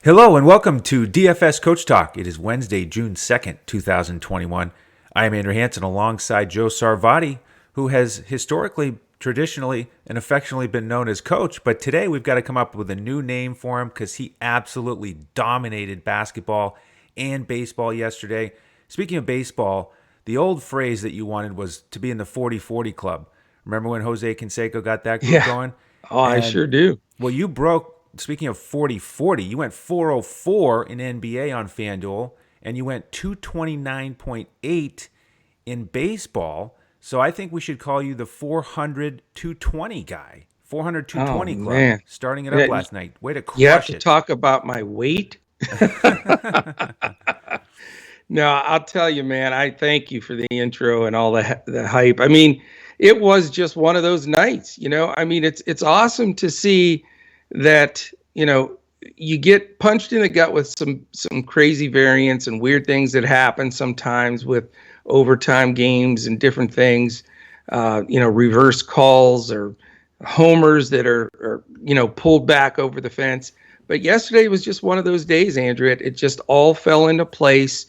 Hello and welcome to DFS Coach Talk. It is Wednesday, June 2nd, 2021. I am Andrew Hansen alongside Joe Sarvati, who has historically, traditionally, and affectionately been known as Coach. But today we've got to come up with a new name for him because he absolutely dominated basketball and baseball yesterday. Speaking of baseball, the old phrase that you wanted was to be in the 40-40 club. Remember when Jose Canseco got that group going? Oh, I sure do. Well, you broke, speaking of 40-40, you went 404 in NBA on FanDuel, and you went 229.8 in baseball. So I think we should call you the 400-220 guy. 400-220 club, man. starting it up last night. Way to crush it. You have to talk about my weight? No, I'll tell you, man, I thank you for the intro and all the hype. I mean, it was just one of those nights, I mean, it's awesome to see that, you get punched in the gut with some crazy variants and weird things that happen sometimes with overtime games and different things, reverse calls or homers that are pulled back over the fence. But yesterday was just one of those days, Andrew. It just all fell into place.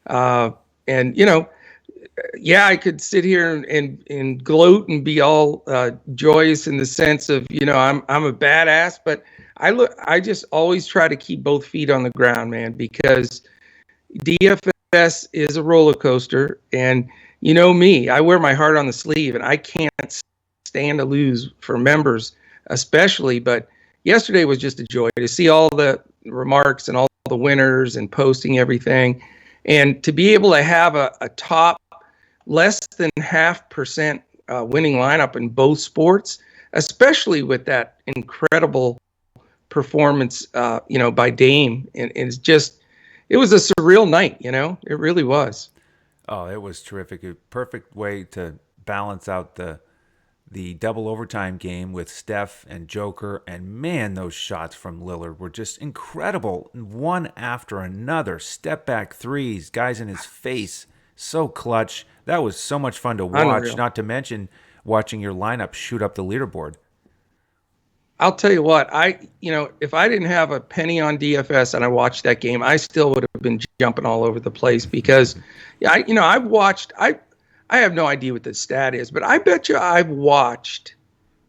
And I could sit here and gloat and be all joyous in the sense of, I'm a badass, but I just always try to keep both feet on the ground, man, because DFS is a roller coaster. And you know me, I wear my heart on the sleeve, and I can't stand to lose for members, especially. But yesterday was just a joy to see all the remarks and all the winners and posting everything. And to be able to have a top less than 0.5% winning lineup in both sports, especially with that incredible performance, by Dame. And it was a surreal night, it really was. Oh, it was terrific. A perfect way to balance out the double overtime game with Steph and Joker. And man, those shots from Lillard were just incredible. One after another. Step back threes, guys in his face. So clutch. That was so much fun to watch, Unreal. not to mention watching your lineup shoot up the leaderboard. I'll tell you what, if I didn't have a penny on DFS and I watched that game, I still would have been jumping all over the place because, I've watched, I have no idea what the stat is, but I bet you I've watched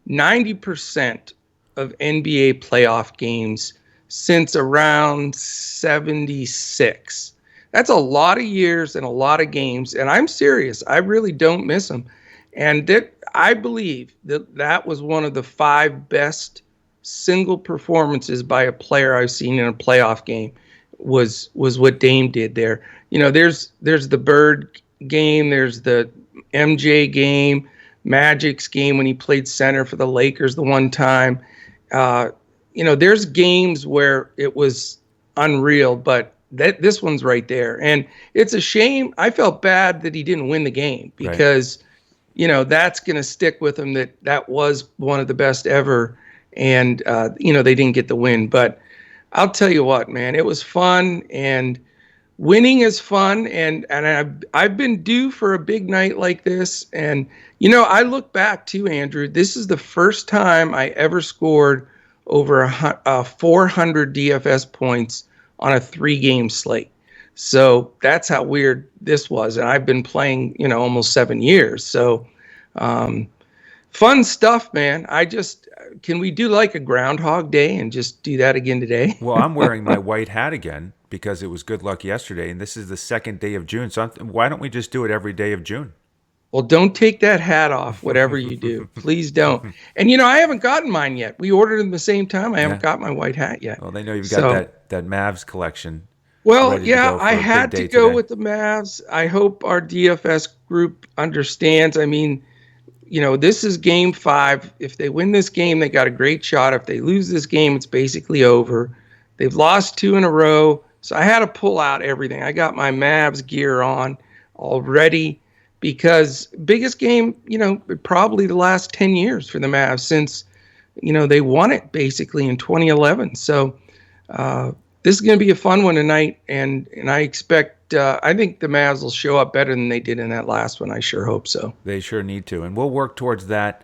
90% of NBA playoff games since around 76. That's a lot of years and a lot of games, and I'm serious. I really don't miss them. And I believe that was one of the 5 best single performances by a player I've seen in a playoff game was what Dame did there. There's the Bird game, there's the MJ game, Magic's game when he played center for the Lakers the one time. There's games where it was unreal, but this one's right there. And it's a shame. I felt bad that he didn't win the game because, that's going to stick with him that was one of the best ever. And, they didn't get the win. But I'll tell you what, man, it was fun. And winning is fun. And I've been due for a big night like this. And, I look back too, Andrew. This is the first time I ever scored over 400 DFS points on a 3-game slate. So that's how weird this was. And I've been playing, almost 7 years. So fun stuff, man. Can we do like a Groundhog Day and just do that again today? Well, I'm wearing my white hat again because it was good luck yesterday. And this is the second day of June. So why don't we just do it every day of June? Well, don't take that hat off, whatever you do. Please don't. And, I haven't gotten mine yet. We ordered them the same time. I haven't got my white hat yet. Well, they know you've got that Mavs collection. Well, yeah, I had to go with the Mavs. I hope our DFS group understands. I mean, this is game 5. If they win this game, they got a great shot. If they lose this game, it's basically over. They've lost 2 in a row. So I had to pull out everything. I got my Mavs gear on already because biggest game, probably the last 10 years for the Mavs since, they won it basically in 2011. So this is going to be a fun one tonight. And I expect, I think the Mavs will show up better than they did in that last one. I sure hope so. They sure need to. And we'll work towards that.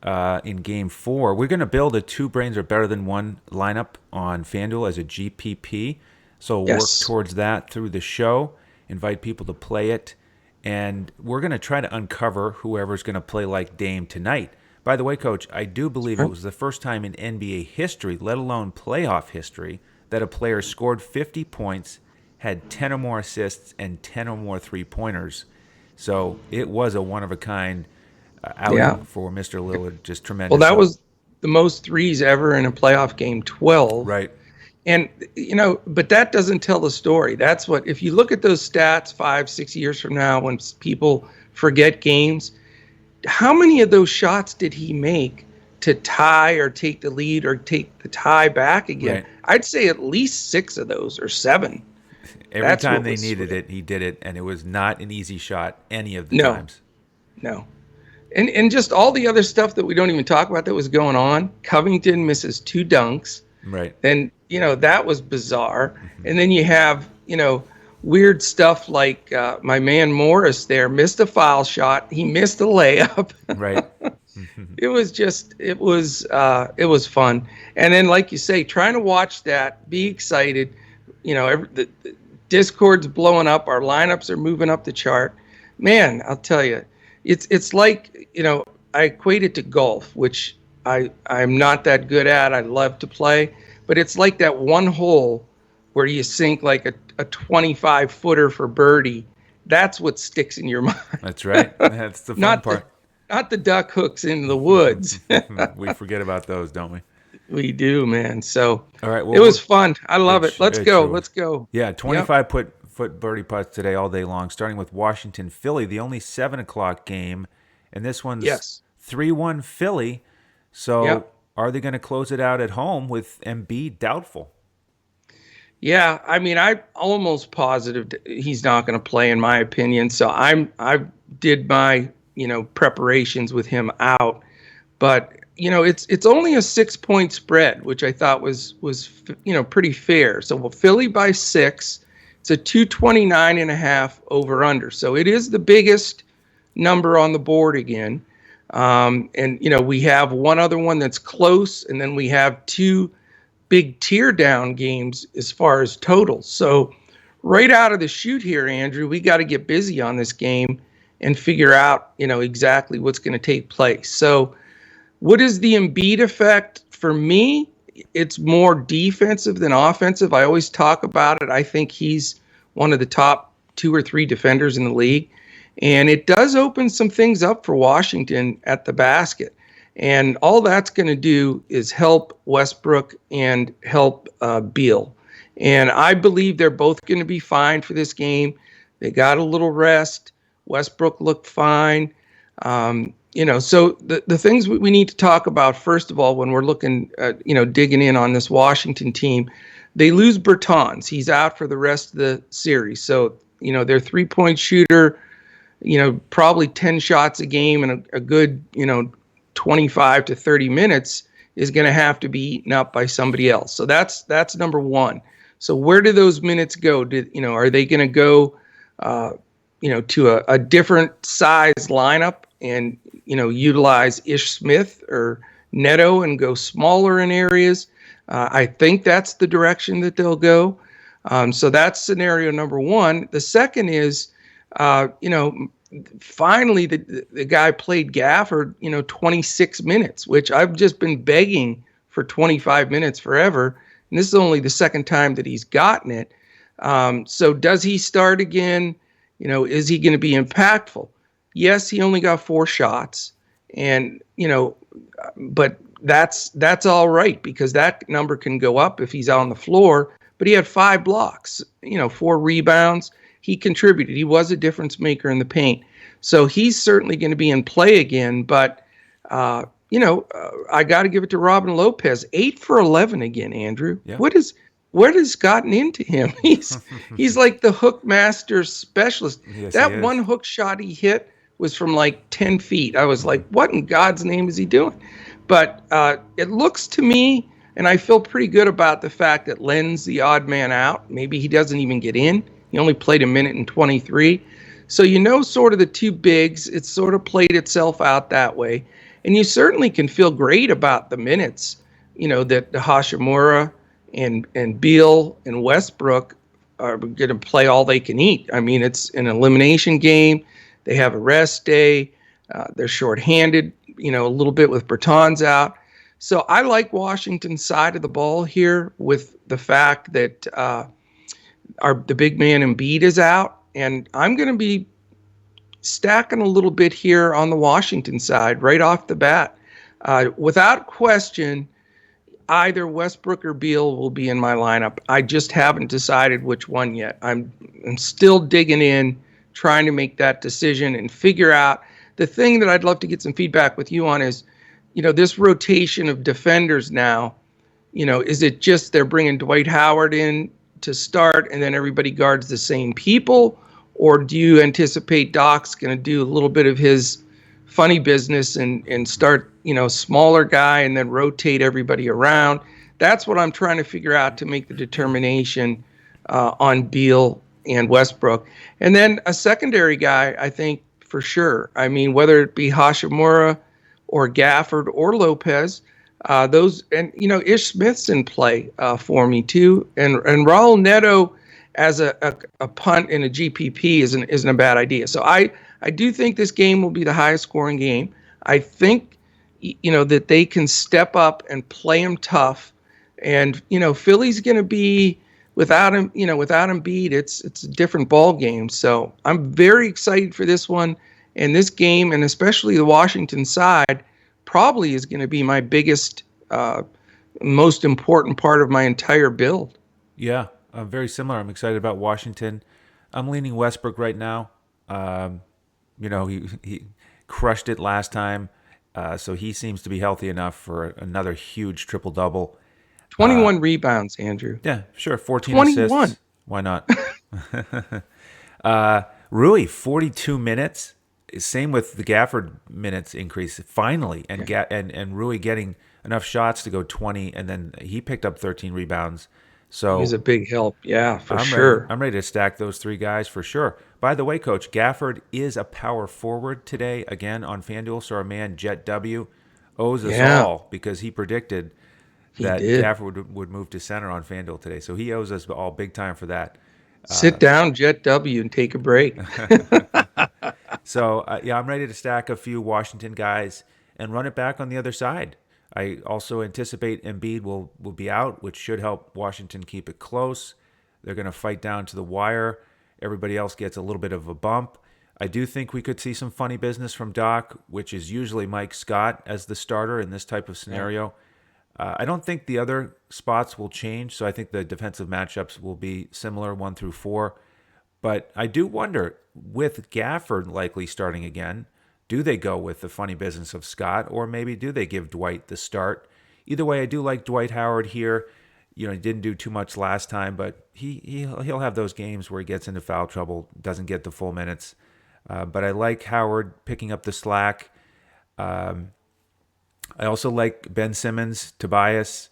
in Game 4. We're going to build a 2 brains are better than 1 lineup on FanDuel as a GPP. So we'll work Yes. towards that through the show, invite people to play it, and we're going to try to uncover whoever's going to play like Dame tonight. By the way, Coach, I do believe it was the first time in NBA history, let alone playoff history, that a player scored 50 points, had 10 or more assists, and 10 or more three-pointers. So it was a one-of-a-kind outing Yeah. for Mr. Lillard. Just tremendous. Well, that was the most threes ever in a playoff game, 12. right. And, but that doesn't tell the story. That's what, if you look at those stats 5-6 years from now, when people forget games, how many of those shots did he make to tie or take the lead or take the tie back again? Right. I'd say at least 6 of those or 7. Every time they needed it, he did it, and it was not an easy shot any of the times. No. And just all the other stuff that we don't even talk about that was going on. Covington misses 2 dunks. Right. And, that was bizarre. And then you have, weird stuff like my man Morris there missed a foul shot. He missed a layup. Right. It was fun. And then, like you say, trying to watch that, be excited. The Discord's blowing up. Our lineups are moving up the chart. Man, I'll tell you, it's like, I equate it to golf, which I'm not that good at. I love to play, but it's like that one hole where you sink like a 25-footer for birdie. That's what sticks in your mind. That's right. That's the fun part. Not the duck hooks in the woods. We forget about those, don't we? We do, man. So all right, well, it was fun. I love it. Let's go. Sure. Let's go. Yeah, 25-foot birdie putts today all day long, starting with Washington, Philly, the only 7 o'clock game. And this one's 3-1 Philly. So are they going to close it out at home with Embiid doubtful? Yeah, I mean, I'm almost positive he's not going to play, in my opinion. So I did my preparations with him out, but it's only a 6-point spread, which I thought was pretty fair. So Philly by 6. It's a 229.5 over under. So it is the biggest number on the board again. And we have one other one that's close, and then we have 2 big tear down games as far as totals. So right out of the chute here, Andrew, we got to get busy on this game and figure out, exactly what's going to take place. So what is the Embiid effect? For me, it's more defensive than offensive. I always talk about it. I think he's one of the top 2 or 3 defenders in the league. And it does open some things up for Washington at the basket. And all that's going to do is help Westbrook and help Beal. And I believe they're both going to be fine for this game. They got a little rest. Westbrook looked fine. So the things we need to talk about, first of all, when we're looking, digging in on this Washington team, they lose Bertans. He's out for the rest of the series. So, their 3-point shooter, probably 10 shots a game and a good, 25 to 30 minutes is going to have to be eaten up by somebody else. So that's number one. So where do those minutes go? Are they going to go, to a different size lineup and, utilize Ish Smith or Neto and go smaller in areas? I think that's the direction that they'll go. So that's scenario number one. The second is, finally the guy played Gafford, 26 minutes, which I've just been begging for 25 minutes forever. And this is only the second time that he's gotten it. So does he start again? Is he going to be impactful? Yes, he only got 4 shots, and but that's all right, because that number can go up if he's on the floor. But he had 5 blocks, 4 rebounds. He contributed. He was a difference maker in the paint. So he's certainly going to be in play again. But I got to give it to Robin Lopez, 8 for 11 again. Andrew, yeah. What has gotten into him? He's like the hook master specialist. Yes, that one hook shot he hit was from like 10 feet. I was like, what in God's name is he doing? But it looks to me, and I feel pretty good about the fact that Len's the odd man out. Maybe he doesn't even get in. He only played 1 minute and 23. So sort of the 2 bigs, it's sort of played itself out that way. And you certainly can feel great about the minutes, that Hashimura and Beal and Westbrook are going to play all they can eat. I mean, it's an elimination game. They have a rest day. They're shorthanded, a little bit with Bertans out. So I like Washington's side of the ball here with the fact that the big man Embiid is out. And I'm going to be stacking a little bit here on the Washington side right off the bat. Without question, either Westbrook or Beal will be in my lineup. I just haven't decided which one yet. I'm still digging in, trying to make that decision and figure out. The thing that I'd love to get some feedback with you on is, this rotation of defenders now, is it just they're bringing Dwight Howard in to start and then everybody guards the same people? Or do you anticipate Doc's going to do a little bit of his funny business and start, smaller guy and then rotate everybody around? That's what I'm trying to figure out to make the determination on Beal and Westbrook. And then a secondary guy, I think, for sure. I mean, whether it be Hashimura or Gafford or Lopez, those, and, Ish Smith's in play for me too. And Raul Neto as a punt in a GPP isn't a bad idea. So I do think this game will be the highest scoring game. I think, that they can step up and play him tough. And, Philly's going to be without him, without Embiid, it's a different ball game. So I'm very excited for this one. And this game, and especially the Washington side, probably is going to be my biggest, most important part of my entire build. Yeah, very similar. I'm excited about Washington. I'm leaning Westbrook right now. He crushed it last time, so he seems to be healthy enough for another huge triple-double. 21 rebounds, Andrew. Yeah, sure. 14 21. assists. Why not? Rui, 42 minutes. Same with the Gafford minutes increase finally, and and Rui getting enough shots to go 20, and then he picked up 13 rebounds. So he's a big help. Yeah, for sure. I'm ready to stack those three guys for sure. By the way, Coach, Gafford is a power forward today again on FanDuel. So our man Jet W owes us all because he predicted that Gafford would move to center on FanDuel today. So he owes us all big time for that. Sit down, Jet W, and take a break. So, I'm ready to stack a few Washington guys and run it back on the other side. I also anticipate Embiid will be out, which should help Washington keep it close. They're going to fight down to the wire. Everybody else gets a little bit of a bump. I do think we could see some funny business from Doc, which is usually Mike Scott as the starter in this type of scenario. I don't think the other spots will change, so I think the defensive matchups will be similar 1 through 4. But I do wonder, with Gafford likely starting again, do they go with the funny business of Scott, or maybe do they give Dwight the start? Either way, I do like Dwight Howard here. He didn't do too much last time, but he'll have those games where he gets into foul trouble, doesn't get the full minutes. But I like Howard picking up the slack. I also like Ben Simmons, Tobias.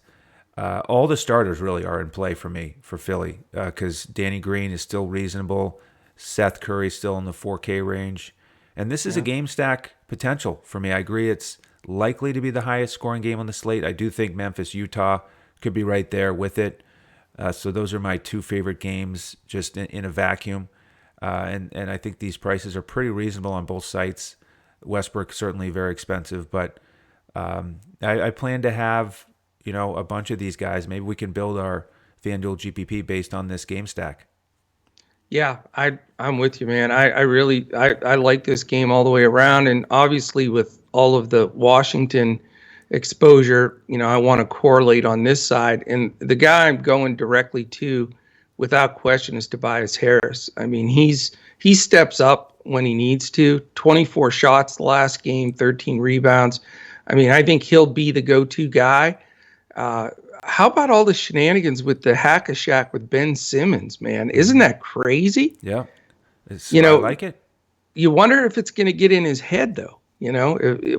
All the starters really are in play for me for Philly because Danny Green is still reasonable. Seth Curry still in the 4K range. And this is a game stack potential for me. I agree it's likely to be the highest scoring game on the slate. I do think Memphis, Utah could be right there with it. So those are my two favorite games just in a vacuum. And I think these prices are pretty reasonable on both sites. Westbrook certainly very expensive, but I plan to have a bunch of these guys. Maybe we can build our FanDuel GPP based on this game stack. Yeah, I'm with you, man. I really like this game all the way around, and obviously with all of the Washington exposure, I want to correlate on this side. And the guy I'm going directly to, without question, is Tobias Harris. I mean, he steps up when he needs to. 24 shots the last game, 13 rebounds. I mean, I think he'll be the go-to guy. How about all the shenanigans with the hack-a-shack with Ben Simmons, man? Isn't that crazy? Yeah. I like it. You wonder if it's going to get in his head, though.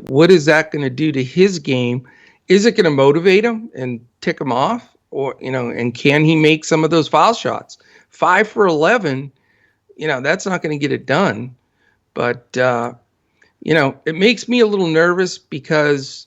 What is that going to do to his game? Is it going to motivate him and tick him off? Or, and can he make some of those foul shots? 5 for 11, that's not going to get it done. But It makes me a little nervous because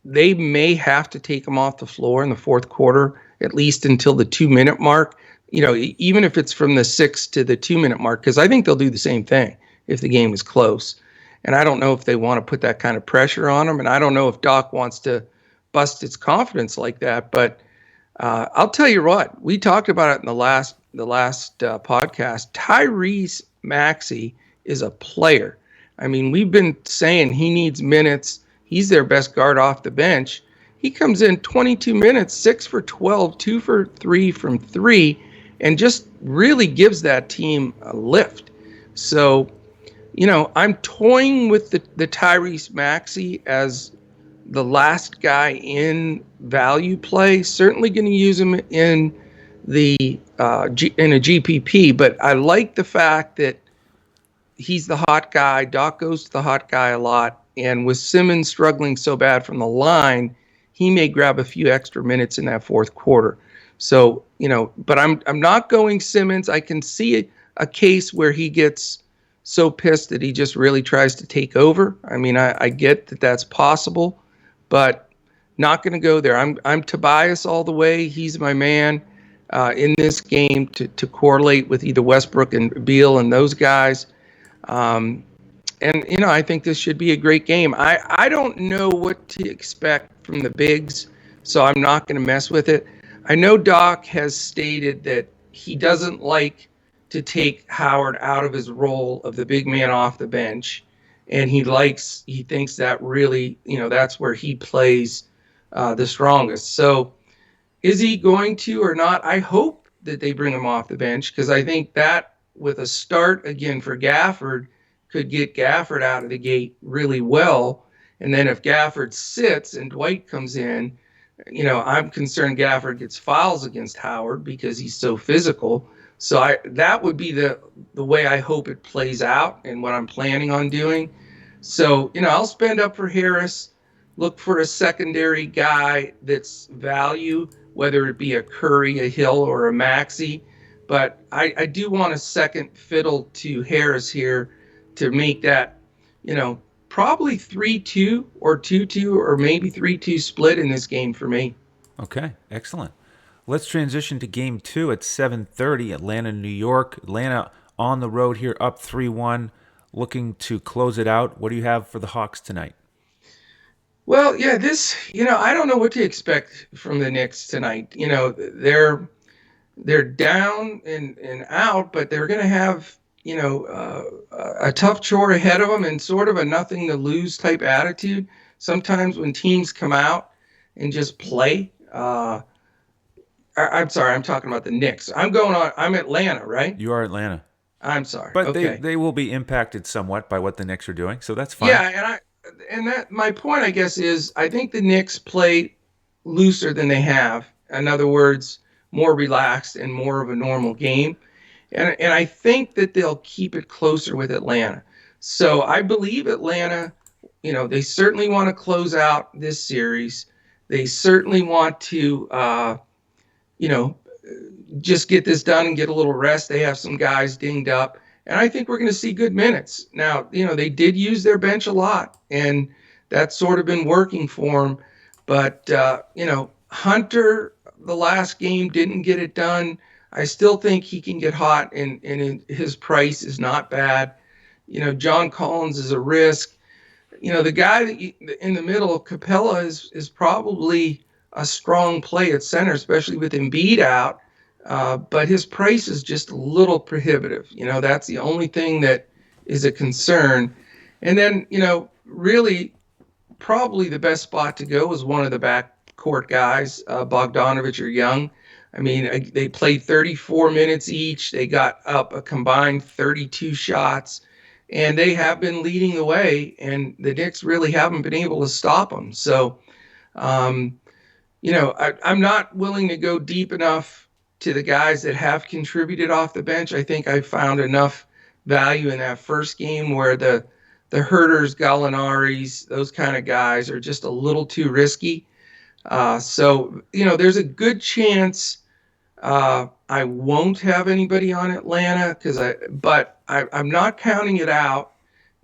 they may have to take him off the floor in the fourth quarter, at least until the 2-minute mark. Even if it's from the 6 to the 2-minute mark, because I think they'll do the same thing if the game is close. And I don't know if they want to put that kind of pressure on him. And I don't know if Doc wants to bust its confidence like that. But I'll tell you what, we talked about it in the last podcast. Tyrese Maxey is a player. I mean, we've been saying he needs minutes. He's their best guard off the bench. He comes in 22 minutes, 6 for 12, 2 for 3 from 3, and just really gives that team a lift. So, I'm toying with the Tyrese Maxey as the last guy in value play. Certainly going to use him in in a GPP, but I like the fact that he's the hot guy. Doc goes to the hot guy a lot, and with Simmons struggling so bad from the line, he may grab a few extra minutes in that fourth quarter. So, but I'm not going Simmons. I can see a case where he gets so pissed that he just really tries to take over. I mean, I get that that's possible, but not going to go there. I'm Tobias all the way. He's my man in this game to correlate with either Westbrook and Beal and those guys. And I think this should be a great game. I don't know what to expect from the bigs, so I'm not going to mess with it. I know Doc has stated that he doesn't like to take Howard out of his role of the big man off the bench, and he thinks that really, that's where he plays the strongest. So is he going to or not? I hope that they bring him off the bench, because I think that with a start again for Gafford could get Gafford out of the gate really well. And then if Gafford sits and Dwight comes in, I'm concerned Gafford gets fouls against Howard because he's so physical. So that would be the way I hope it plays out and what I'm planning on doing. So, I'll spend up for Harris, look for a secondary guy that's value, whether it be a Curry, a Hill, or a Maxey. But I do want a second fiddle to Harris here to make that, probably 3-2 or 2-2 or maybe 3-2 split in this game for me. Okay, excellent. Let's transition to game 2 at 7:30, Atlanta, New York. Atlanta on the road here, up 3-1, looking to close it out. What do you have for the Hawks tonight? Well, yeah, I don't know what to expect from the Knicks tonight. They're down and out, but they're going to have, a tough chore ahead of them and sort of a nothing to lose type attitude. Sometimes when teams come out and just play, I'm sorry, I'm talking about the Knicks. I'm Atlanta, right? You are Atlanta. I'm sorry. But okay. they will be impacted somewhat by what the Knicks are doing, so that's fine. Yeah, my point, I guess, is I think the Knicks play looser than they have. In other words, more relaxed and more of a normal game. And I think that they'll keep it closer with Atlanta. So I believe Atlanta, they certainly want to close out this series. They certainly want to, just get this done and get a little rest. They have some guys dinged up. And I think we're going to see good minutes. Now, they did use their bench a lot, and that's sort of been working for them. But, Hunter, the last game, didn't get it done. I still think he can get hot, and his price is not bad. John Collins is a risk. The guy in the middle, Capella, is probably a strong play at center, especially with Embiid out. But his price is just a little prohibitive. That's the only thing that is a concern. And then, really probably the best spot to go is one of the backcourt guys, Bogdanovich or Young. I mean, they played 34 minutes each. They got up a combined 32 shots, and they have been leading the way, and the Knicks really haven't been able to stop them. So, I'm not willing to go deep enough to the guys that have contributed off the bench. I think I found enough value in that first game where the Hurters, Gallinaris, those kind of guys are just a little too risky. So, there's a good chance I won't have anybody on Atlanta but I'm not counting it out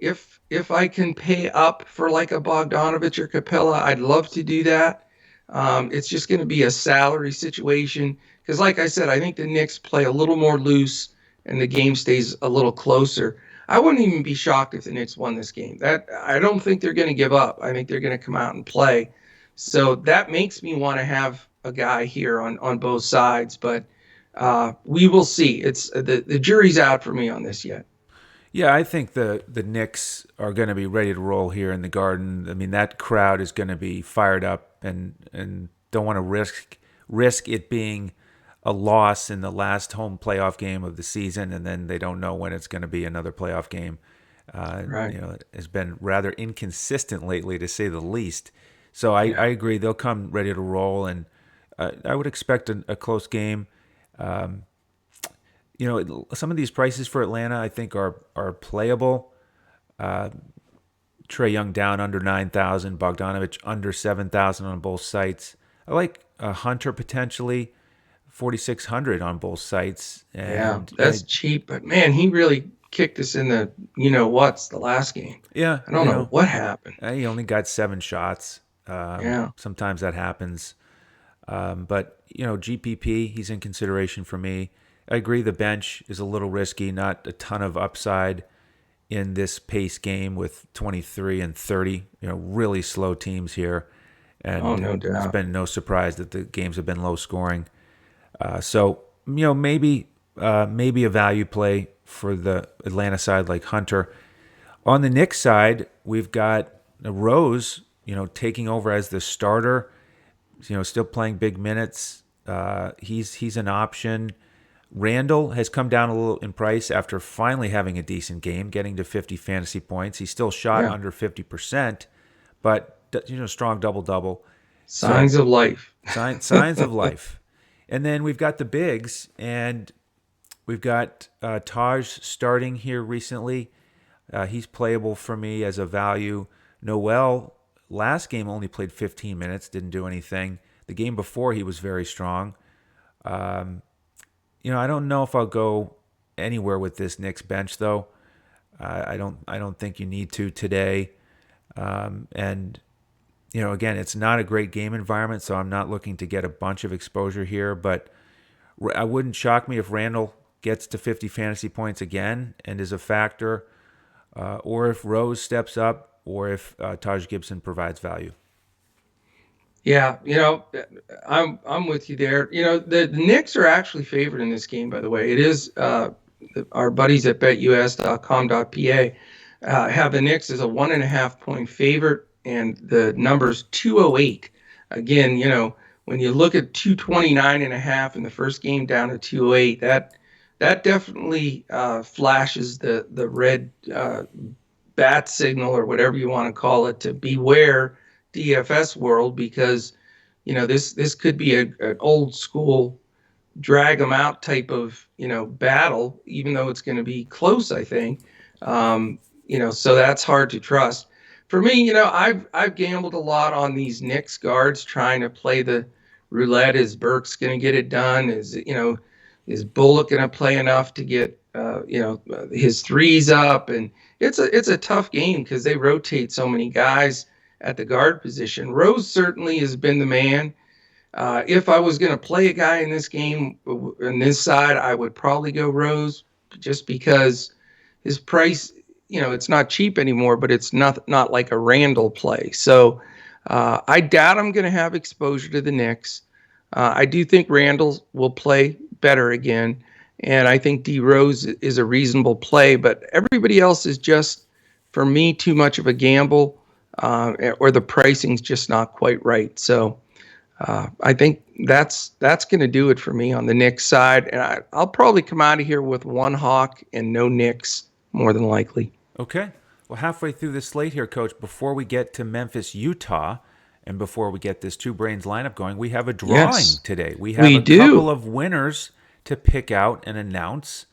if I can pay up for like a Bogdanovich or Capella, I'd love to do that. It's just going to be a salary situation because, like I said, I think the Knicks play a little more loose and the game stays a little closer. I wouldn't even be shocked if the Knicks won this game. That I don't think they're going to give up. I think they're going to come out and play. So that makes me want to have a guy here on both sides, but we will see. It's the jury's out for me on this yet. Yeah, I think the Knicks are going to be ready to roll here in the Garden. I mean, that crowd is going to be fired up and don't want to risk it being a loss in the last home playoff game of the season, and then they don't know when it's going to be another playoff game. Right. It has been rather inconsistent lately, to say the least. So I agree. They'll come ready to roll, and I would expect a close game. Some of these prices for Atlanta, I think, are playable. Trae Young down under 9,000, Bogdanovich under 7,000 on both sites. I like Hunter potentially 4,600 on both sites. And that's cheap, but man, he really kicked us in the the last game. Yeah, I don't know what happened. He only got 7 shots. Sometimes that happens. But GPP, he's in consideration for me. I agree the bench is a little risky, not a ton of upside in this pace game with 23 and 30, really slow teams here. And no doubt. It's been no surprise that the games have been low scoring. So maybe a value play for the Atlanta side like Hunter. On the Knicks side, we've got Rose, taking over as the starter, still playing big minutes. He's an option. Randall has come down a little in price after finally having a decent game, getting to 50 fantasy points. He still shot under 50%, but strong double-double. Signs of life. Signs of life. And then we've got the bigs, and we've got Taj starting here recently. He's playable for me as a value. Noel, last game only played 15 minutes, didn't do anything. The game before, he was very strong. I don't know if I'll go anywhere with this Knicks bench, though. I don't think you need to today. Again, it's not a great game environment, so I'm not looking to get a bunch of exposure here. But I wouldn't shock me if Randall gets to 50 fantasy points again and is a factor, or if Rose steps up, or if Taj Gibson provides value. Yeah, I'm with you there. The Knicks are actually favored in this game, by the way. It is our buddies at BetUS.com.pa have the Knicks as a 1.5 point favorite, and the number's 208. Again, when you look at 229.5 in the first game down to 208, that definitely flashes the red bat signal, or whatever you want to call it, to beware DFS world, because this could be an old school drag them out type of battle, even though it's going to be close, I think. So that's hard to trust. For me, I've gambled a lot on these Knicks guards, trying to play the roulette. Is Burks going to get it done? Is Bullock going to play enough to get his threes up? And it's a tough game because they rotate so many guys at the guard position. Rose certainly has been the man. If I was going to play a guy in this game on this side, I would probably go Rose, just because his price, it's not cheap anymore, but it's not like a Randall play. So I doubt I'm going to have exposure to the Knicks. I do think Randall will play better again, and I think D Rose is a reasonable play, but everybody else is just, for me, too much of a gamble. Or the pricing's just not quite right. So I think that's going to do it for me on the Knicks side. And I'll probably come out of here with one Hawk and no Knicks, more than likely. Okay. Well, halfway through the slate here, Coach, before we get to Memphis, Utah, and before we get this Two Brains lineup going, we have a drawing today. We have couple of winners to pick out and announce.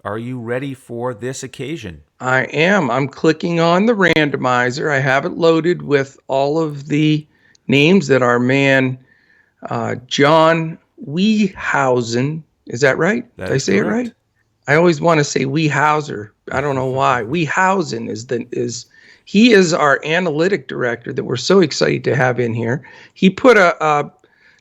Are you ready for this occasion? I am. I'm clicking on the randomizer. I have it loaded with all of the names that our man, John Wiehausen, is that right? Did I say it right? I always want to say Hauser. I don't know why. Hausen he is our analytic director that we're so excited to have in here. He put a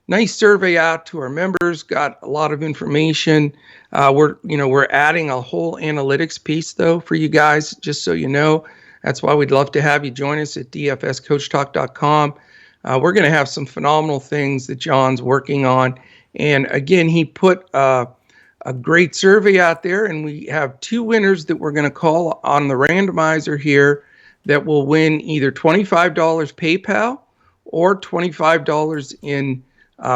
nice survey out to our members, got a lot of information. We're adding a whole analytics piece though for you guys, just so you know. That's why we'd love to have you join us at dfscoachtalk.com. We're going to have some phenomenal things that John's working on. And again, he put a great survey out there, and we have 2 winners that we're going to call on the randomizer here that will win either $25 PayPal or $25 in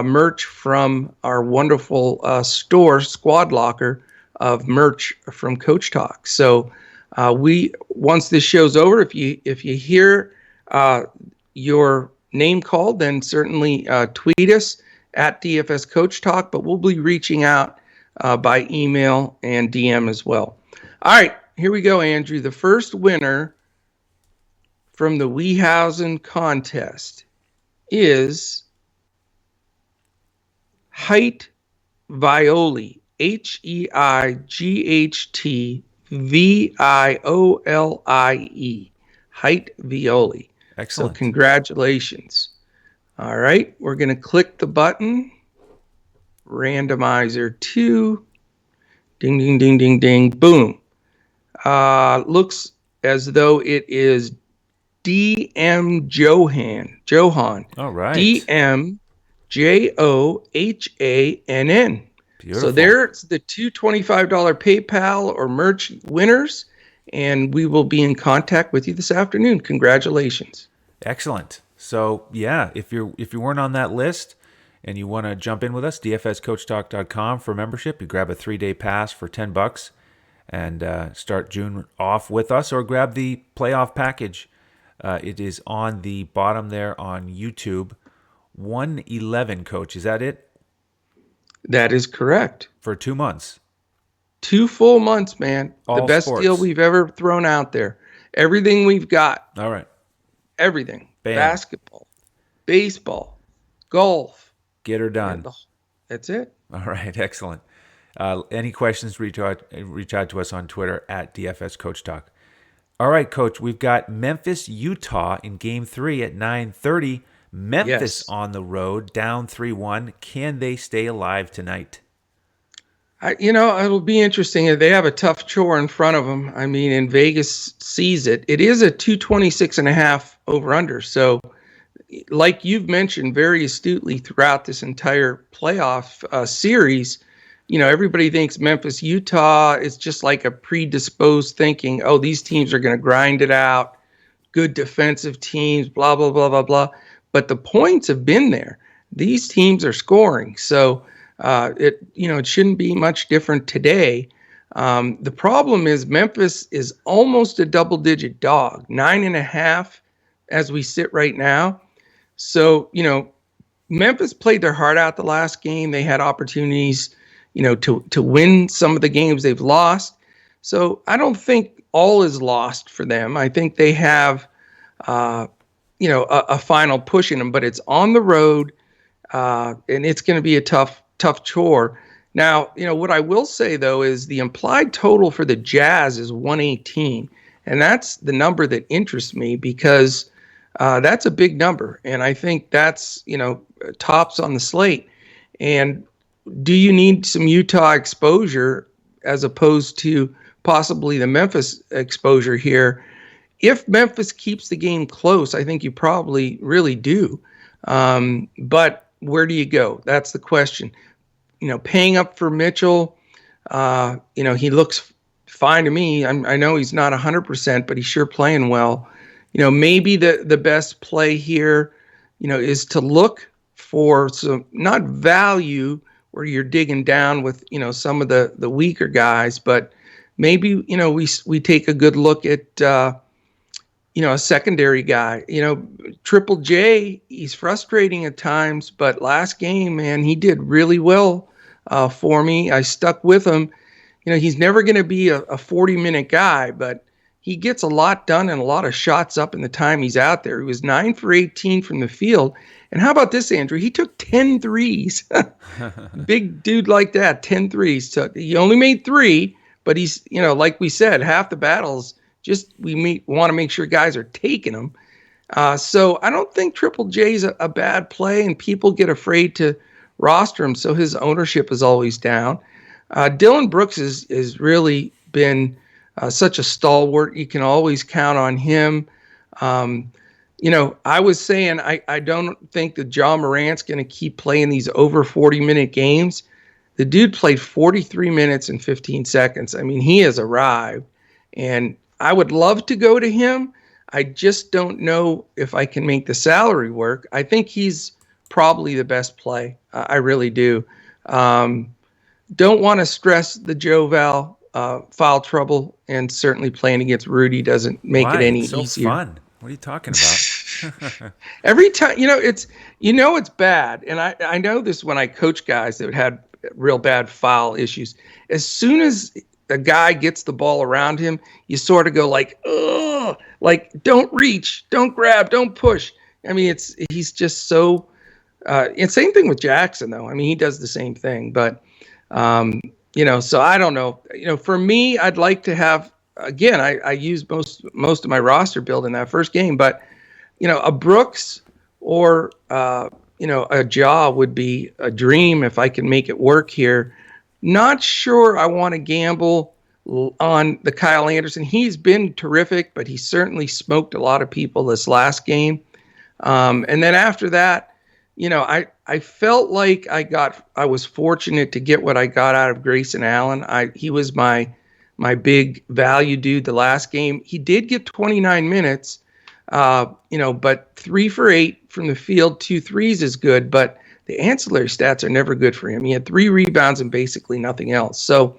merch from our wonderful store, Squad Locker, of merch from Coach Talk. So once this show's over, if you hear your name called, then certainly tweet us at DFS Coach Talk, but we'll be reaching out by email and DM as well. All right, here we go, Andrew. The first winner from the Weehausen contest is Height Violi, HEIGHTVIOLIE, Height Violi. Excellent. So congratulations. All right, we're going to click the button. Randomizer 2. Ding, ding, ding, ding, ding. Boom. Looks as though it is DM Johann. All right. DMJOHANN. Beautiful. So there's the 2 $25 PayPal or merch winners, and we will be in contact with you this afternoon. Congratulations. Excellent. So yeah, if you weren't on that list and you want to jump in with us, dfscoachtalk.com for membership. You grab a 3-day pass for $10 and start June off with us, or grab the playoff package. It is on the bottom there on YouTube. 111, Coach. Is that it? That is correct. For 2 months. 2 full months, man. All the best sports. deal we've ever thrown out there. Everything we've got. All right. Everything. Bam. Basketball, baseball, golf. Get her done. That's it. All right. Excellent. Any questions, reach out to us on Twitter at DFS Coach Talk. All right, Coach. We've got Memphis, Utah in Game 3 at 9:30. Memphis on the road, down 3-1. Can they stay alive tonight? It'll be interesting. They have a tough chore in front of them. I mean, and Vegas sees it. It is a 226.5 over/under. So, like you've mentioned very astutely throughout this entire playoff series, everybody thinks Memphis, Utah is just like a predisposed thinking, oh, these teams are going to grind it out, good defensive teams, blah, blah, blah, blah, blah. But the points have been there. These teams are scoring. So, it shouldn't be much different today. The problem is Memphis is almost a double-digit dog, 9.5 as we sit right now. So, Memphis played their heart out the last game. They had opportunities, to win some of the games they've lost. So I don't think all is lost for them. I think they have, a final push in them, but it's on the road, and it's going to be a tough chore. Now, what I will say, though, is the implied total for the Jazz is 118. And that's the number that interests me because that's a big number. And I think that's, tops on the slate. And do you need some Utah exposure as opposed to possibly the Memphis exposure here? If Memphis keeps the game close, I think you probably really do. But where do you go? That's the question. Paying up for Mitchell, he looks fine to me. I know he's not 100%, but he's sure playing well. Maybe the best play here, is to look for some, not value where you're digging down with, some of the weaker guys, but maybe, we take a good look at, a secondary guy. Triple J, he's frustrating at times, but last game, man, he did really well for me. I stuck with him. He's never going to be a 40-minute guy, but he gets a lot done and a lot of shots up in the time he's out there. He was 9 for 18 from the field. And how about this, Andrew? He took 10 threes. Big dude like that, 10 threes. He only made 3, but he's, like we said, half the battles just want to make sure guys are taking them. So I don't think Triple J's a bad play, and people get afraid to roster him, so his ownership is always down. Dylan Brooks has really been such a stalwart. You can always count on him. I was saying I don't think that Ja Morant's going to keep playing these over 40-minute games. The dude played 43 minutes and 15 seconds. I mean, he has arrived, and I would love to go to him. I just don't know if I can make the salary work. I think he's probably the best play. I really do. Don't want to stress the Joe Val foul trouble, and certainly playing against Rudy doesn't make it any easier. It's so fun. What are you talking about? Every time, it's bad. And I know this when I coach guys that had real bad foul issues. As soon as a guy gets the ball around him, you sort of go like, ugh, like don't reach, don't grab, don't push. I mean, he's just so, and same thing with Jackson though. I mean, he does the same thing, but, so I don't know, for me, I'd like to have, again, I use most of my roster build in that first game, but, a Brooks or, a Ja would be a dream if I can make it work here. Not sure I want to gamble on the Kyle Anderson. He's been terrific, but he certainly smoked a lot of people this last game. And then after that, I felt like I was fortunate to get what I got out of Grayson Allen. He was my big value dude the last game. He did get 29 minutes, but 3 for 8 from the field, 2 threes is good, but the ancillary stats are never good for him. He had 3 rebounds and basically nothing else. So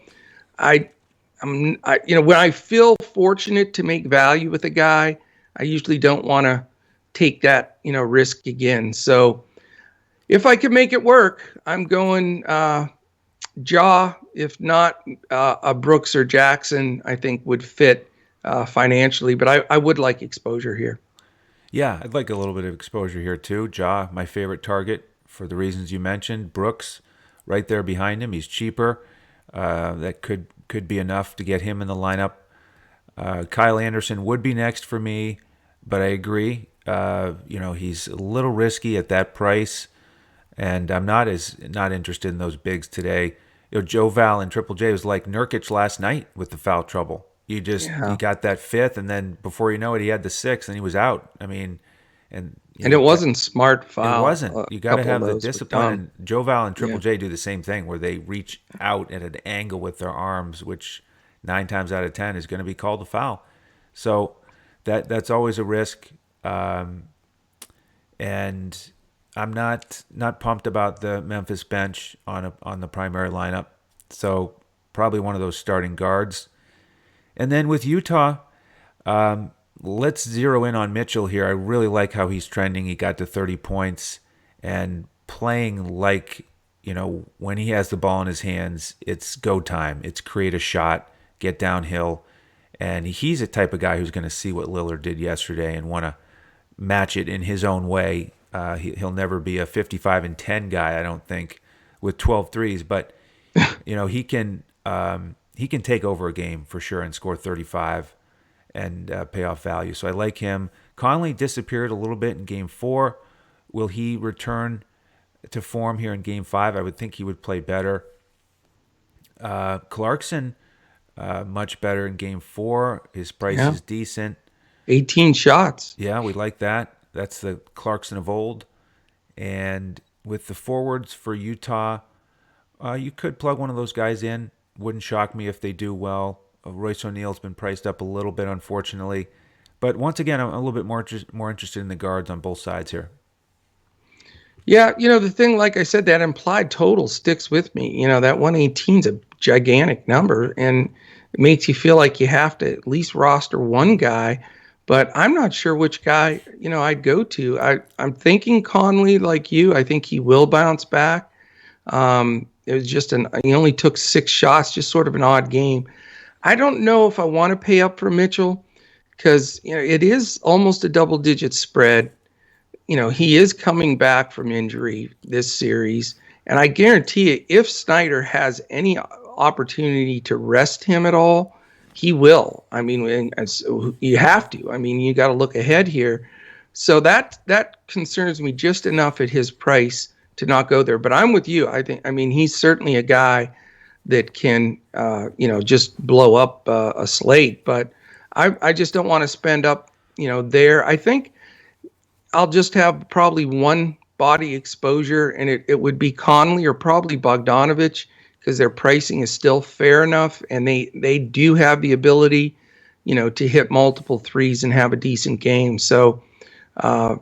when I feel fortunate to make value with a guy, I usually don't want to take that, risk again. So if I could make it work, I'm going Ja. If not, a Brooks or Jackson, I think would fit financially, but I would like exposure here. Yeah, I'd like a little bit of exposure here too. Ja, my favorite target for the reasons you mentioned. Brooks, right there behind him. He's cheaper. That could be enough to get him in the lineup. Kyle Anderson would be next for me, but I agree. He's a little risky at that price, and I'm not interested in those bigs today. Joe Val and Triple J was like Nurkic last night with the foul trouble. He got that 5th, and then before you know it, he had the 6th, and he was out. I mean, and it wasn't smart foul. It wasn't. You got to have the discipline. And Joe Val and Triple J do the same thing, where they reach out at an angle with their arms, which 9 times out of 10 is going to be called a foul. So that's always a risk. And I'm not pumped about the Memphis bench on the primary lineup. So probably one of those starting guards. And then with Utah, let's zero in on Mitchell here. I really like how he's trending. He got to 30 points and playing like, when he has the ball in his hands, it's go time. It's create a shot, get downhill. And he's a type of guy who's going to see what Lillard did yesterday and want to match it in his own way. He'll never be a 55 and 10 guy, I don't think, with 12 threes. But, he can take over a game for sure and score 35 and pay off value. So I like him. Conley disappeared a little bit in Game 4. Will he return to form here in Game 5? I would think he would play better. Clarkson, much better in Game 4. His price is decent. 18 shots. Yeah, we like that. That's the Clarkson of old. And with the forwards for Utah, you could plug one of those guys in. Wouldn't shock me if they do well. Royce O'Neal's been priced up a little bit, unfortunately. But once again, I'm a little bit more interested in the guards on both sides here. Yeah, the thing, like I said, that implied total sticks with me. That 118 is a gigantic number, and it makes you feel like you have to at least roster one guy. But I'm not sure which guy, I'd go to. I'm thinking Conley, like you. I think he will bounce back. It was just he only took 6 shots, just sort of an odd game. I don't know if I want to pay up for Mitchell because, it is almost a double-digit spread. He is coming back from injury this series. And I guarantee you, if Snyder has any opportunity to rest him at all, he will. I mean, you have to. I mean, you got to look ahead here. So that concerns me just enough at his price to not go there. But I'm with you. I mean, he's certainly a guy that can, just blow up a slate. But I just don't want to spend up, there. I think I'll just have probably one body exposure, and it would be Conley or probably Bogdanovich, because their pricing is still fair enough, and they do have the ability, to hit multiple threes and have a decent game. So, I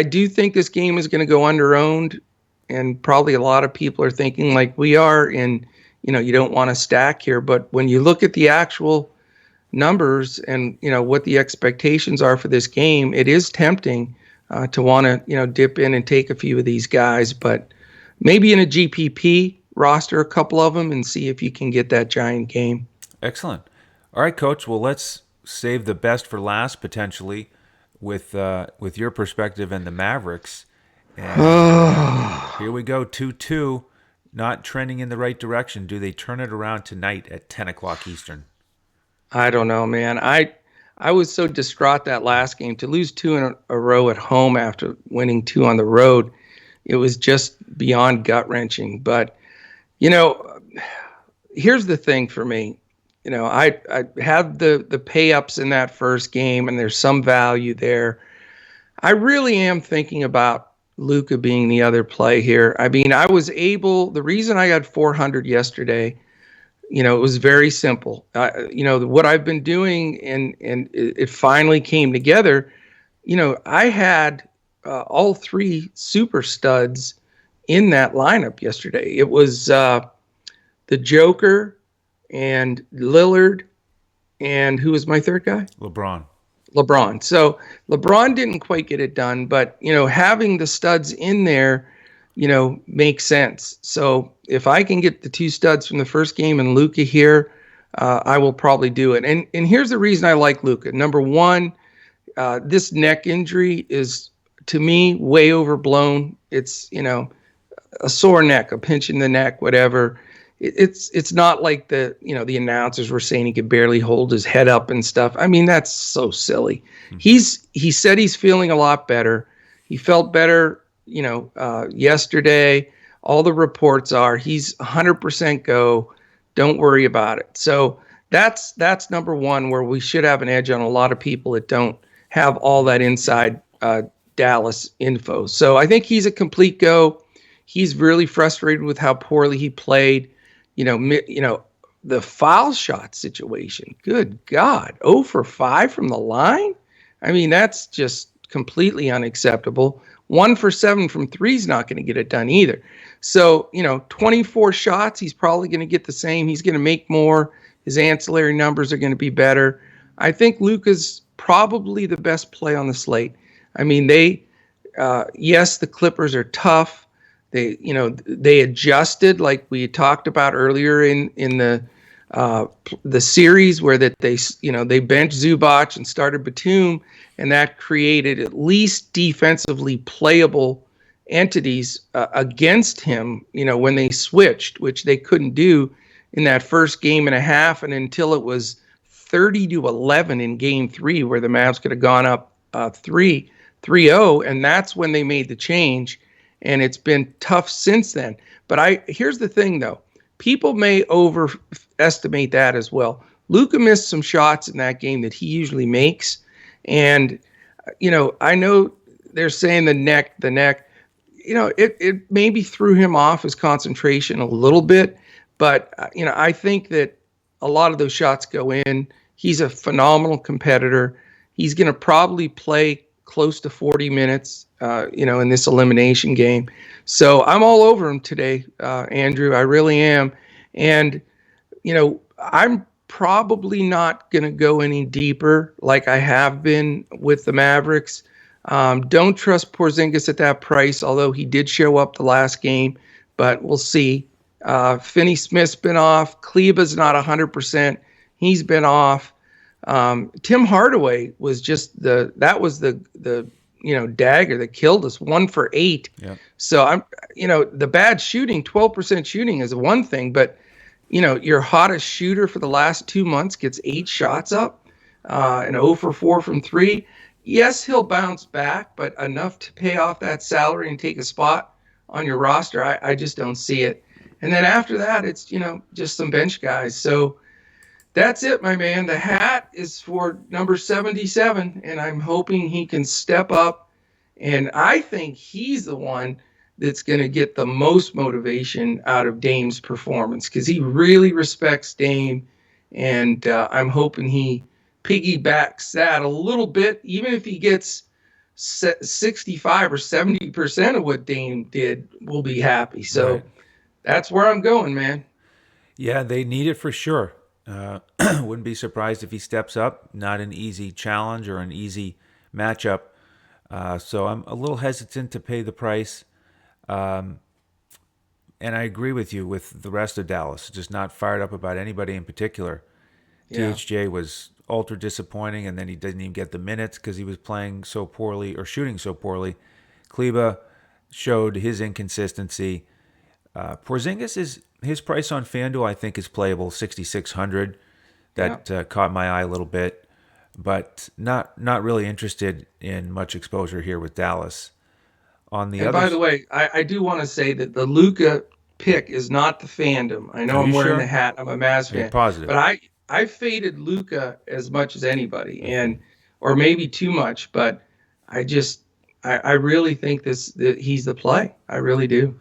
do think this game is going to go under-owned, and probably a lot of people are thinking like we are, and, you don't want to stack here. But when you look at the actual numbers and, what the expectations are for this game, it is tempting to want to, dip in and take a few of these guys. But maybe in a GPP, roster a couple of them and see if you can get that giant game. Excellent. All right, Coach. Well, let's save the best for last, potentially, with your perspective and the Mavericks. And here we go, 2-2, not trending in the right direction. Do they turn it around tonight at 10 o'clock Eastern? I don't know, man. I was so distraught that last game. To lose 2 in a row at home after winning 2 on the road, it was just beyond gut-wrenching. But, here's the thing for me. I had the pay-ups in that first game, and there's some value there. I really am thinking about Luka being the other play here. I mean, the reason I got 400 yesterday, it was very simple. What I've been doing, and it finally came together. I had all 3 super studs in that lineup yesterday. It was the Joker and Lillard, and who was my third guy? LeBron. So LeBron didn't quite get it done, but having the studs in there, makes sense. So if I can get the 2 studs from the first game and Luka here, I will probably do it. And here's the reason I like Luka. Number one, this neck injury is, to me, way overblown. It's, a sore neck, a pinch in the neck, whatever. It's not like the announcers were saying he could barely hold his head up and stuff. I mean, that's so silly. Mm-hmm. He said he's feeling a lot better. He felt better, yesterday. All the reports are he's 100% go. Don't worry about it. So that's number one, where we should have an edge on a lot of people that don't have all that inside Dallas info. So I think he's a complete go. He's really frustrated with how poorly he played. The foul shot situation. Good God, 0 for 5 from the line. I mean, that's just completely unacceptable. 1 for 7 from 3 is not going to get it done either. So, 24 shots, he's probably going to get the same. He's going to make more. His ancillary numbers are going to be better. I think Luka's probably the best play on the slate. I mean, yes, the Clippers are tough. They adjusted, like we talked about earlier in the series, where that they benched Zubac and started Batum, and that created at least defensively playable entities against him. When they switched, which they couldn't do in that first game and a half, and until it was 30-11 in Game 3, where the Mavs could have gone up 3-0, and that's when they made the change. And it's been tough since then. But here's the thing, though. People may overestimate that as well. Luka missed some shots in that game that he usually makes. And, I know they're saying the neck. It maybe threw him off his concentration a little bit. But, I think that a lot of those shots go in. He's a phenomenal competitor. He's going to probably play close to 40 minutes, in this elimination game. So I'm all over him today, Andrew. I really am. And, I'm probably not going to go any deeper like I have been with the Mavericks. Don't trust Porzingis at that price, although he did show up the last game, but we'll see. Finney Smith's been off. Kleba's not 100%. He's been off. Tim Hardaway was just the dagger that killed us, 1 for 8. Yep. So the bad shooting, 12% shooting is one thing, but your hottest shooter for the last 2 months gets 8 shots up, and 0 for 4 from three. Yes, he'll bounce back, but enough to pay off that salary and take a spot on your roster, I just don't see it. And then after that, it's, just some bench guys. So that's it, my man. The hat is for number 77, and I'm hoping he can step up. And I think he's the one that's going to get the most motivation out of Dame's performance because he really respects Dame. And I'm hoping he piggybacks that a little bit, even if he gets 65 or 70% of what Dame did, we'll be happy. So Right. that's where I'm going, man. Yeah, they need it for sure. Wouldn't be surprised if he steps up. Not an easy challenge or an easy matchup. So I'm a little hesitant to pay the price. And I agree with you with the rest of Dallas. Just not fired up about anybody in particular. Yeah. THJ was ultra disappointing, and then he didn't even get the minutes because he was playing so poorly or shooting so poorly. Kleba showed his inconsistency. Porzingis is his price on FanDuel. I think is playable, 6,600. Yeah. That caught my eye a little bit, but not really interested in much exposure here with Dallas. On the And by the others, way, I do want to say that the Luca pick is not the fandom. I are know I'm you wearing the sure? hat. I'm a Mavs Are you fan, positive? but I faded Luca as much as anybody, and or maybe too much. But I just I really think that he's the play. I really do.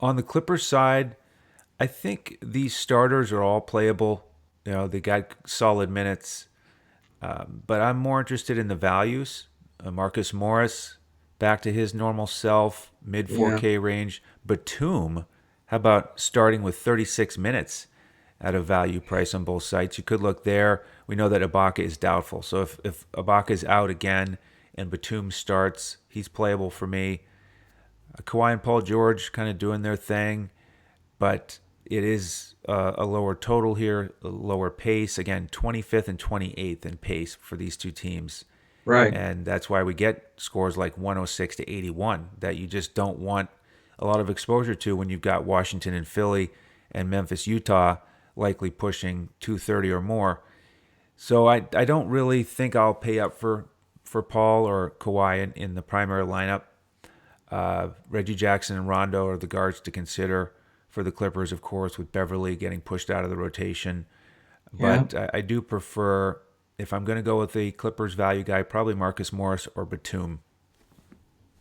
On the Clippers side, I think these starters are all playable. They got solid minutes, but I'm more interested in the values. Marcus Morris, back to his normal self, mid Yeah. 4K range. Batum, how about starting with 36 minutes at a value price on both sites? You could look there. We know that Ibaka is doubtful. So if Ibaka is out again and Batum starts, he's playable for me. Kawhi and Paul George kind of doing their thing, but it is a lower total here, a lower pace. Again, 25th and 28th in pace for these two teams. Right. And that's why we get scores like 106 to 81 that you just don't want a lot of exposure to when you've got Washington and Philly and Memphis, Utah likely pushing 230 or more. So I don't really think I'll pay up for Paul or Kawhi in the primary lineup. Reggie Jackson and Rondo are the guards to consider for the Clippers, of course, with Beverly getting pushed out of the rotation. Yeah. But I do prefer, if I'm going to go with the Clippers value guy, probably Marcus Morris or Batum.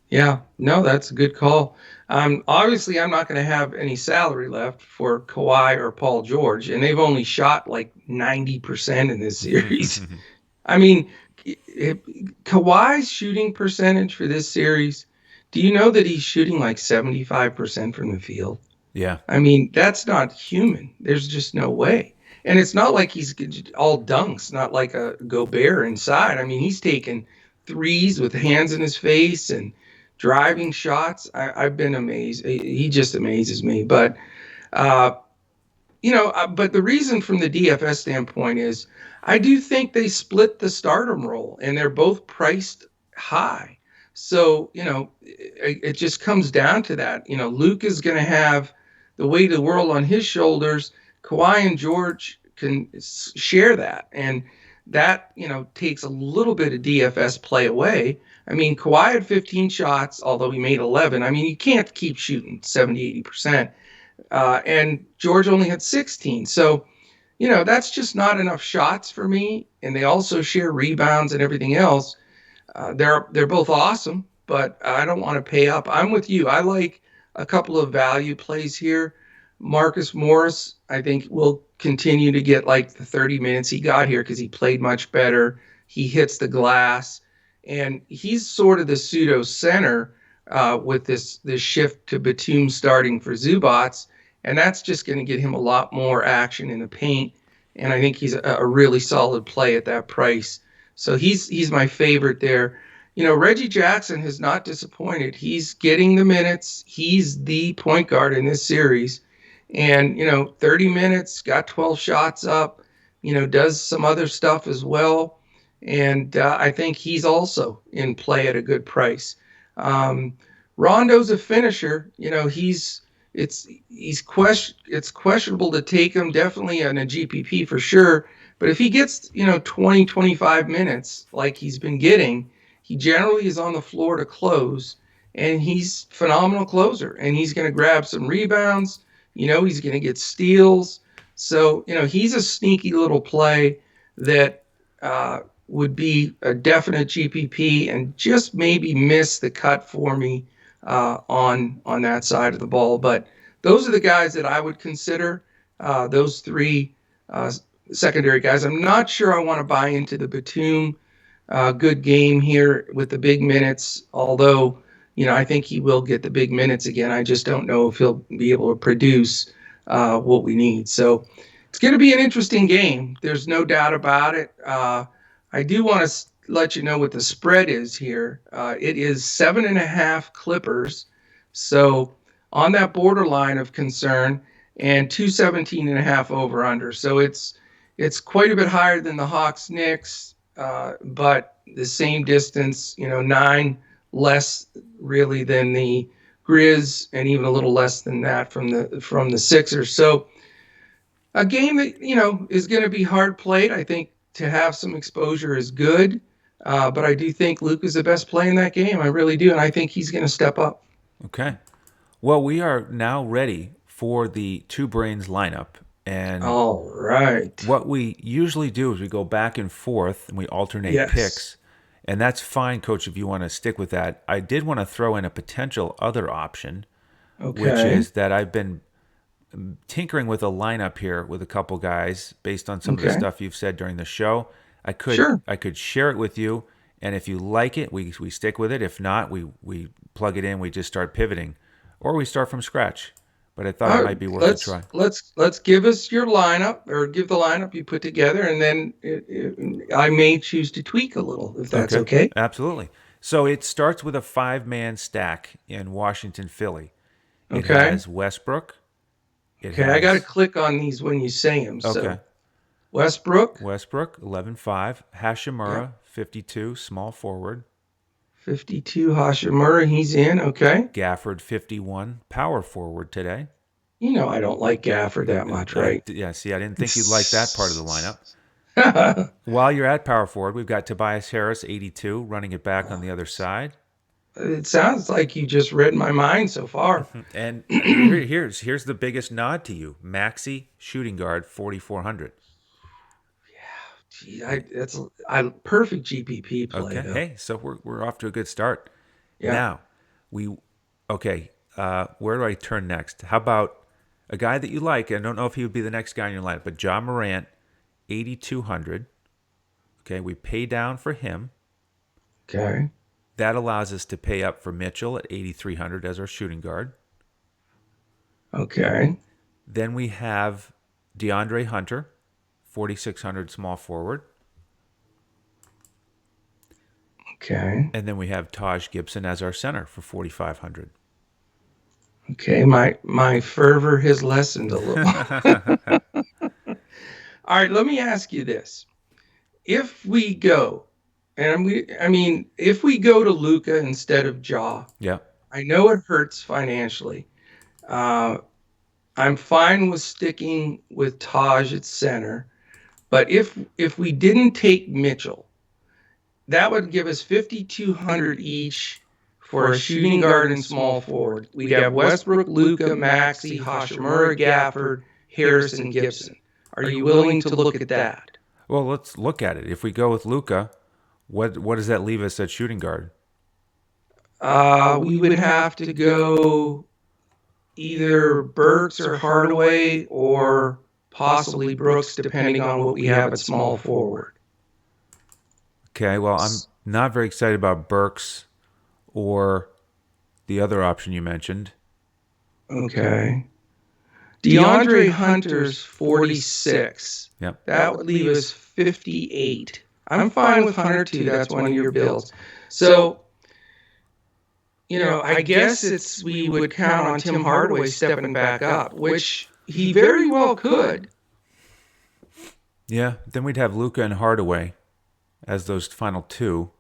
Yeah, no, that's a good call. Obviously, I'm not going to have any salary left for Kawhi or Paul George, and they've only shot like 90% in this series. I mean, Kawhi's shooting percentage for this series, do you know that he's shooting like 75% from the field? Yeah. I mean, that's not human. There's just no way. And it's not like he's all dunks, not like a Gobert inside. I mean, he's taking threes with hands in his face and driving shots. I've been amazed. He just amazes me. Uh, but the reason from the DFS standpoint is I do think they split the stardom role and they're both priced high. So, it just comes down to that. Luke is going to have the weight of the world on his shoulders. Kawhi and George can share that. And that, takes a little bit of DFS play away. I mean, Kawhi had 15 shots, although he made 11. I mean, you can't keep shooting 70, 80%. And George only had 16. So, that's just not enough shots for me. And they also share rebounds and everything else. They're both awesome, but I don't want to pay up. I'm with you. I like a couple of value plays here. Marcus Morris, I think, will continue to get like the 30 minutes he got here because he played much better. He hits the glass, and he's sort of the pseudo center with this shift to Batum starting for Zubats, and that's just going to get him a lot more action in the paint. And I think he's a really solid play at that price. So he's my favorite there. Reggie Jackson has not disappointed. He's getting the minutes. He's the point guard in this series. And, 30 minutes, got 12 shots up, does some other stuff as well. And I think he's also in play at a good price. Rondo's a finisher. He's it's questionable to take him definitely in a GPP for sure. But if he gets 20, 25 minutes like he's been getting, he generally is on the floor to close, and he's a phenomenal closer, and he's going to grab some rebounds. He's going to get steals. So he's a sneaky little play that would be a definite GPP and just maybe miss the cut for me on that side of the ball. But those are the guys that I would consider, those three secondary guys. I'm not sure I want to buy into the Batum good game here with the big minutes, although I think he will get the big minutes again. I just don't know if he'll be able to produce what we need. So it's going to be an interesting game. There's no doubt about it. I do want to let you know what the spread is here. It is 7.5 Clippers. So on that borderline of concern, and 217.5 over under. So it's quite a bit higher than the Hawks Knicks, but the same distance, 9 less really than the Grizz, and even a little less than that from the Sixers. So a game that is going to be hard played. I think to have some exposure is good, but I do think Luke is the best play in that game. I really do, and I think he's going to step up. Okay. Well, we are now ready for the Two Brains lineup. And all right, what we usually do is we go back and forth and we alternate picks. And that's fine, Coach, if you want to stick with that. I did want to throw in a potential other option, which is that I've been tinkering with a lineup here with a couple guys based on some of the stuff you've said during the show. I could share it with you, and if you like it, we stick with it. If not, we plug it in, we just start pivoting, or we start from scratch. But I thought it might be worth a try. Let's give us your lineup, or give the lineup you put together, and then I may choose to tweak a little, if that's okay. Absolutely. So it starts with a 5-man stack in Washington, Philly. It has Westbrook. I got to click on these when you say them. Okay. So Westbrook, 11.5. Hashimura, 52, small forward. 52, Hashimura, he's in. Okay. Gafford, 51, power forward today. I don't like Gafford that much, right? Yeah, see, I didn't think you'd like that part of the lineup. While you're at power forward, we've got Tobias Harris, 82, running it back on the other side. It sounds like you just read my mind so far. And here's the biggest nod to you. Maxey, shooting guard, 4,400. That's a perfect GPP play. Okay, hey, so we're off to a good start. Yeah. Now, where do I turn next? How about a guy that you like? I don't know if he would be the next guy in your lineup, but John Morant, 8,200. Okay, we pay down for him. Okay. That allows us to pay up for Mitchell at 8,300 as our shooting guard. Okay. Then we have DeAndre Hunter, 4,600 small forward. Okay. And then we have Taj Gibson as our center for 4,500. Okay, my fervor has lessened a little. All right, let me ask you this. If we go, if we go to Luka instead of Ja, I know it hurts financially. I'm fine with sticking with Taj at center, but if we didn't take Mitchell, that would give us 5,200 each for a shooting guard and small forward. We'd have Westbrook, Luka, Maxey, Hashimura, Gafford, Harris, and Gibson. Are you willing to look at that? Well, let's look at it. If we go with Luka, what does that leave us at shooting guard? We would have to go either Burks or Hardaway, or possibly Brooks, depending on what we have at small forward. Okay, well, I'm not very excited about Burks or the other option you mentioned. Okay. DeAndre Hunter's 46. Yep. That would leave us 58. I'm fine with Hunter too. That's one of your builds. So, I guess we would count on Tim Hardaway stepping back up, which he very well could. Yeah, then we'd have Luka and Hardaway as those final two.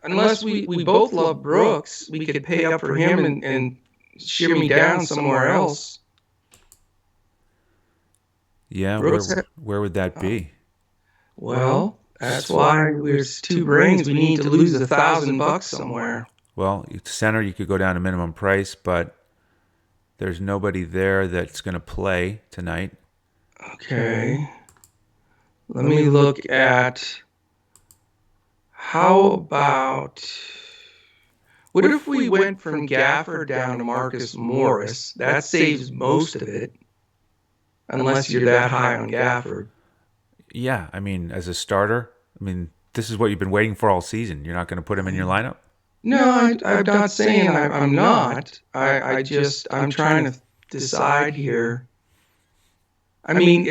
Unless we both love Brooks, we could pay up for him and shimmy down somewhere else. Yeah, Brooks, where would that be? well, that's why there's two brains. We need to lose $1,000 somewhere. Well, center, you could go down to minimum price, but there's nobody there that's going to play tonight. Okay. Let me look at, how about, what if we went from Gafford down to Marcus Morris? That saves most of it, unless you're that high on Gafford. Yeah, I mean, as a starter, I mean, this is what you've been waiting for all season. You're not going to put him in your lineup? No, I'm not saying I'm not. I'm trying to decide here. I mean,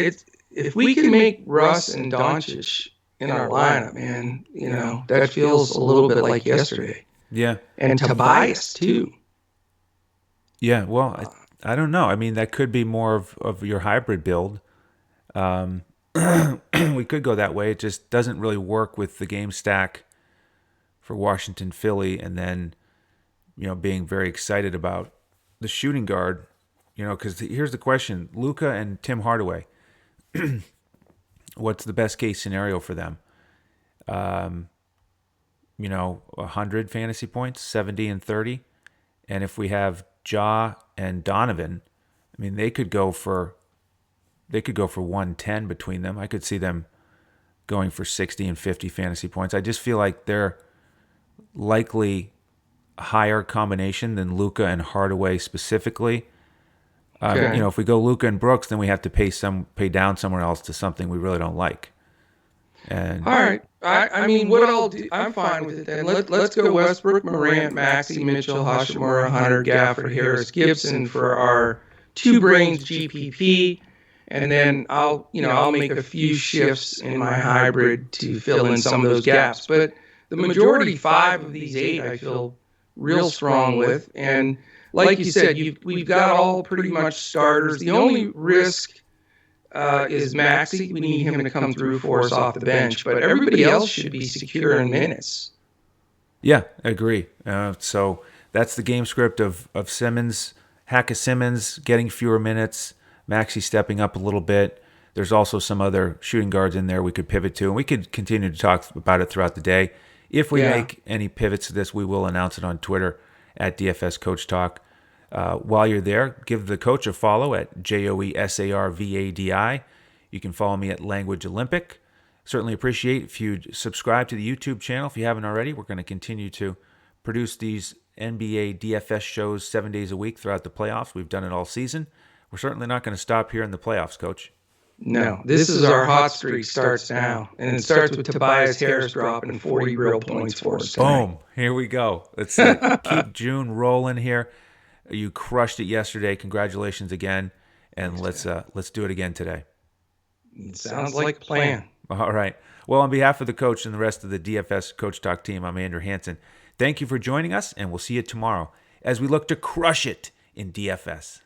if we can make Russ and Doncic in our lineup, man, that feels a little bit like yesterday. Yeah. And Tobias, too. Yeah, well, I don't know. I mean, that could be more of your hybrid build. We could go that way. It just doesn't really work with the game stack for Washington, Philly, and then, being very excited about the shooting guard, because here's the question. Luka and Tim Hardaway, what's the best case scenario for them? 100 fantasy points, 70 and 30. And if we have Ja and Donovan, I mean, they could go for 110 between them. I could see them going for 60 and 50 fantasy points. I just feel like they're likely a higher combination than Luka and Hardaway specifically. Okay. If we go Luka and Brooks, then we have to pay down somewhere else to something we really don't like. And all right. I mean, what I'll do, I'm fine with it then. Let's go Westbrook, Morant, Maxey, Mitchell, Hashimura, Hunter, Gafford, Harris, Gibson for our two brains GPP. And then I'll make a few shifts in my hybrid to fill in some of those gaps. But the majority, 5 of these 8, I feel real strong with. And like you said, we've got all pretty much starters. The only risk is Maxey. We need him to come through for us off the bench. But everybody else should be secure in minutes. Yeah, I agree. So that's the game script of Simmons, Simmons getting fewer minutes, Maxey stepping up a little bit. There's also some other shooting guards in there we could pivot to, and we could continue to talk about it throughout the day. If we make any pivots to this, we will announce it on Twitter at DFS Coach Talk. While you're there, give the coach a follow at JOESARVADI. You can follow me at Language Olympic. Certainly appreciate if you subscribe to the YouTube channel if you haven't already. We're going to continue to produce these NBA DFS shows 7 days a week throughout the playoffs. We've done it all season. We're certainly not going to stop here in the playoffs, Coach. No, this is our hot streak starts now. And it starts with Tobias Harris dropping 40 real points for us tonight. Boom. Here we go. Let's keep June rolling here. You crushed it yesterday. Congratulations again. And let's do it again today. It sounds like a plan. All right. Well, on behalf of the coach and the rest of the DFS Coach Talk team, I'm Andrew Hansen. Thank you for joining us, and we'll see you tomorrow as we look to crush it in DFS.